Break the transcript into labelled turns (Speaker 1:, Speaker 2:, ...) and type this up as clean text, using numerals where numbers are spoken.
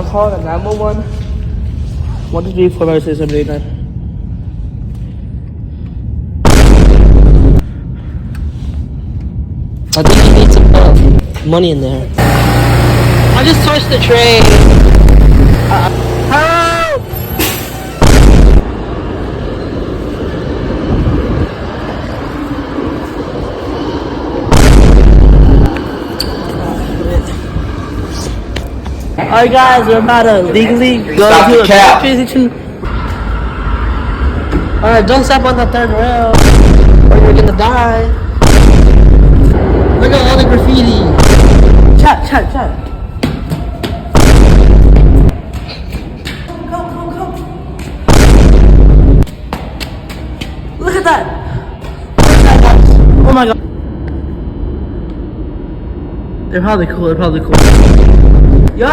Speaker 1: Call the 911. 1, 2, 3, 4, 5, 6, 7, 8, 9. I think you need to put money in there. I just touched the tray. Help! Alright guys, we're about to legally go to a train station. Alright, don't step on the third rail or you're gonna die. Look at all the graffiti. Chat. Go. Look at that. Oh my god. They're probably cool. Yo!